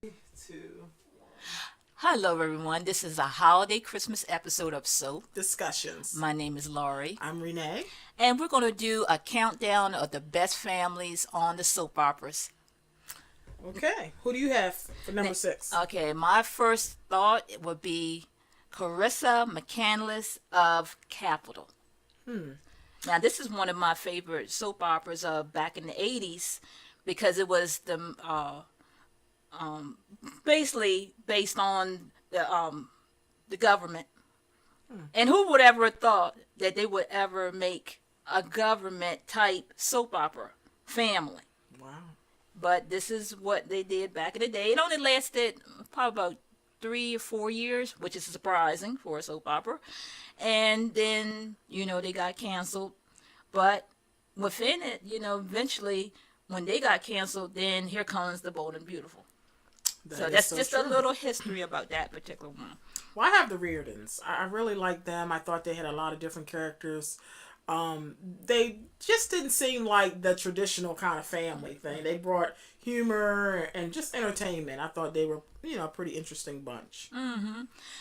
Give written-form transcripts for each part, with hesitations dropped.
To Hello, everyone. This is a holiday Christmas episode of Soap. discussions. My name is Laurie, I'm Renee. and we're going to do a countdown of the best families on the soap operas. Okay, who do you have for Na- number six? Okay, my first thought would be Carissa McCandless of Capital. Now, this is one of my favorite soap operas back in the 80s because it was basically based on the government. And who would ever have thought that they would ever make a government type soap opera family? Wow. But this is what they did back in the day. It only lasted probably about 3 or 4 years, which is surprising for a soap opera. And then, they got canceled. But within it, eventually when they got canceled, then here comes The Bold and Beautiful. That So is that's so just true. a little history about that particular one. Well, I have the Reardons. I really liked them. I thought they had a lot of different characters. They just didn't seem like the traditional kind of family thing. They brought humor and just entertainment. I thought they were, a pretty interesting bunch.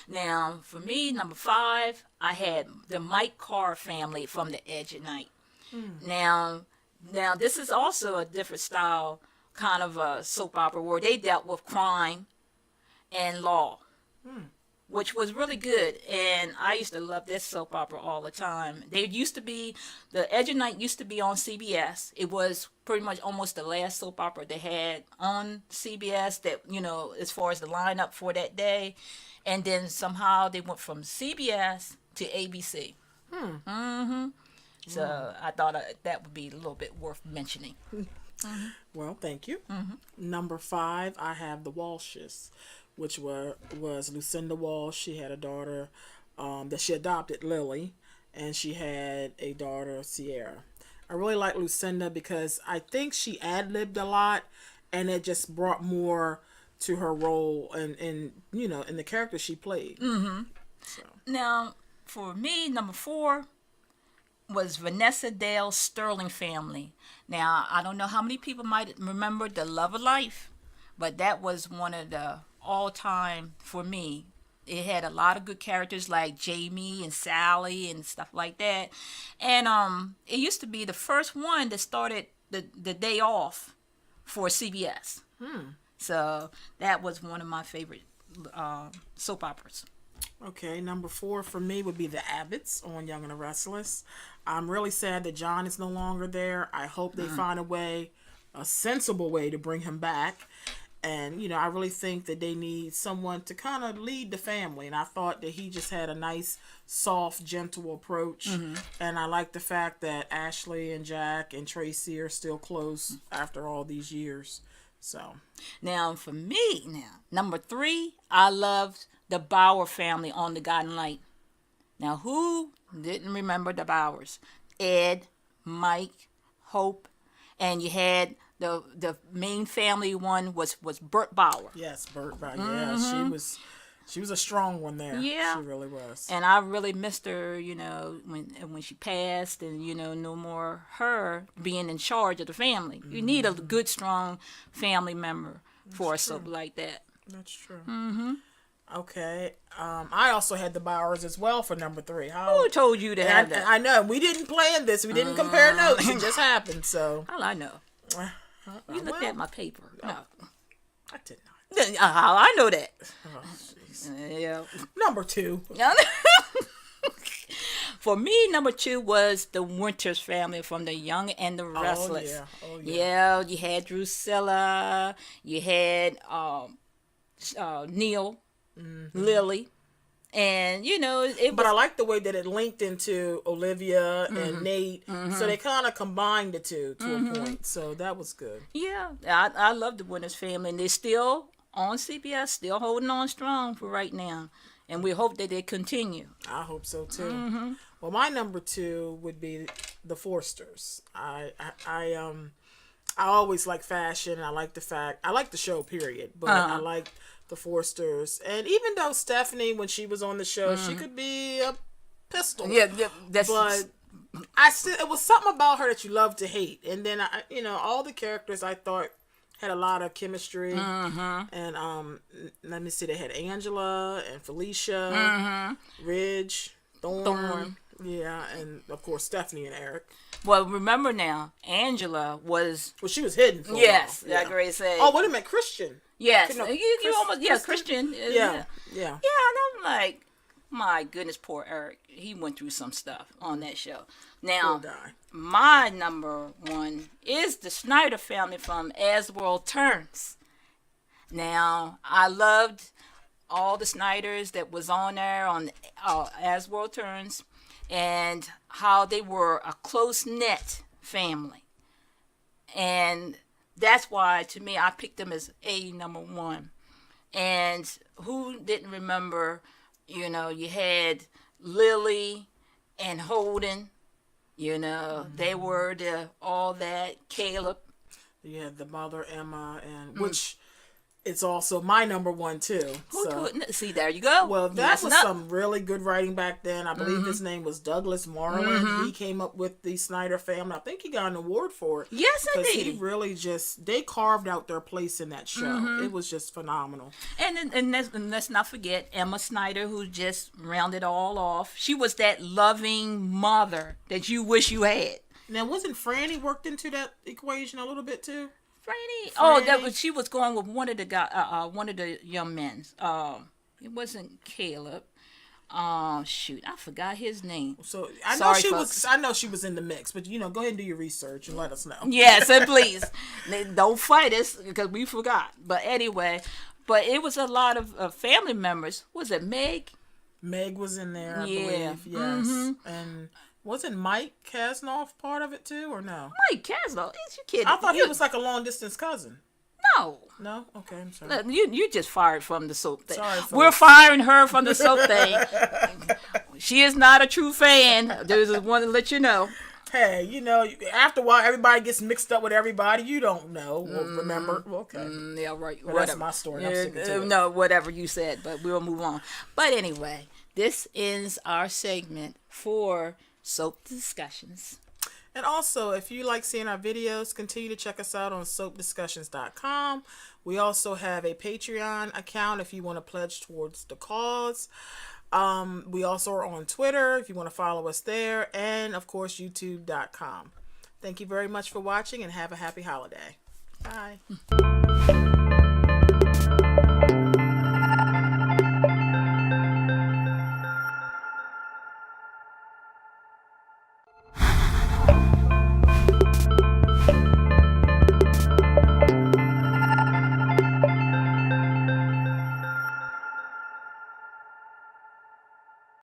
Now, for me, number 5, I had the Mike Carr family from The Edge at Night. Now, now this is also a different style kind of a soap opera where they dealt with crime and law, which was really good. And I used to love this soap opera all the time. They used to be, The Edge of Night used to be on CBS. It was pretty much almost the last soap opera they had on CBS that, as far as the lineup for that day. And then somehow they went from CBS to ABC. So I thought that would be a little bit worth mentioning. Well, thank you. Number five, I have the Walshes, which was Lucinda Walsh. She had a daughter that she adopted, Lily, and she had a daughter, Sierra. I really like Lucinda because I think she ad libbed a lot, and it just brought more to her role and in the character she played. So Now, for me, number 4 was Vanessa Dale Sterling family. Now, I don't know how many people might remember The Love of Life, but that was one of the all time for me. It had a lot of good characters like Jamie and Sally and stuff like that. And it used to be the first one that started the day off for CBS. So that was one of my favorite soap operas. okay, number four for me would be the Abbotts on Young and the Restless. I'm really sad that John is no longer there. I hope they find a way, a sensible way to bring him back. And I really think that they need someone to kind of lead the family. And I thought that he just had a nice, soft, gentle approach. And I like the fact that Ashley and Jack and Tracy are still close after all these years. So Now, for me, number 3, I loved the Bauer family on The Guiding Light. Now, who didn't remember the Bowers? Ed, Mike, Hope, and you had the main family one was Bert Bauer. yes, Bert, yeah, she was a strong one there. Yeah. She really was. And I really missed her, when she passed, and no more her being in charge of the family. You need a good, strong family member for a soap true. like that. That's true. Okay. I also had the Bowers as well for number three. How? Who told you to have that? I know we didn't plan this. We didn't compare notes. It just happened. So All I know. uh, You looked well, at my paper. No. I did not. How I know that. Oh, jeez. Yeah. Number two. For me, number 2 was the Winters family from The Young and the Oh Restless. yeah. Oh yeah. Yeah, you had Drusilla, you had Neil, Lily, and it But I was like the way that it linked into Olivia and Nate. So they kind of combined the two to a point. So that was good. yeah. I love the Winters family, and they're still on CBS, still holding on strong for right now, and we hope that they continue. I hope so too. Well, my number two would be the Forsters. I always like fashion. I like the show. Period. But I like the Forsters, and even though Stephanie, when she was on the show, she could be a pistol. Yeah, that's But I still, it was something about her that you love to hate. And then all the characters I thought had a lot of chemistry. And let me see, they had Angela and Felicia, Ridge, Thorne. Yeah, and of course Stephanie and Eric. Well, remember now, Angela was. Well, she was hidden for Yes, a while. like Grace said. Oh, wait a minute, Christian. Yes, No, you almost Kristen? Christian. Yeah. Yeah, and I'm like, my goodness, poor Eric. He went through some stuff on that show. Now, Poor guy. my number one is the Snyder family from As the World Turns. Now, I loved all the Snyders that was on there on As the World Turns, and how they were a close-knit family. And that's why, to me, I picked them as number one. And who didn't remember, you had Lily and Holden, they were all that, Caleb. You had the mother, Emma, and which it's also my number one too. See, there you go. Well, that was some really good writing back then. I believe his name was Douglas Marland. He came up with the Snyder family. I think he got an award for it. Yes, indeed. He really they carved out their place in that show. It was just phenomenal. And let's not forget Emma Snyder, who just rounded all off. She was that loving mother that you wish you had. Now, wasn't Franny worked into that equation a little bit too? Franny. Oh, she was going with one of the young men. It wasn't Caleb. Shoot, I forgot his name. So I know she was in the mix, but go ahead and do your research and let us know. Yes, and please don't fight us because we forgot. But anyway, it was a lot of family members. Was it Meg? Meg was in there, I believe. Yes, and. Wasn't Mike Kasnoff part of it too, or no? Mike Kasnoff? Is you kidding? I thought he was like a long distance cousin. No. No? Okay, I'm sorry. Look, you just fired from the soap thing. Sorry, we're firing her from the soap thing. She is not a true fan. I just want to let you know. Hey, after a while, everybody gets mixed up with everybody. You don't know. Remember? Okay. Yeah, right. Well, that's my story. I'm sticking to it. No, whatever you said, but we'll move on. But anyway, this ends our segment for Soap Discussions. And also, if you like seeing our videos, continue to check us out on soapdiscussions.com. We also have a Patreon account if you want to pledge towards the cause. We also are on Twitter if you want to follow us there. And, of course, youtube.com. Thank you very much for watching and have a happy holiday. Bye.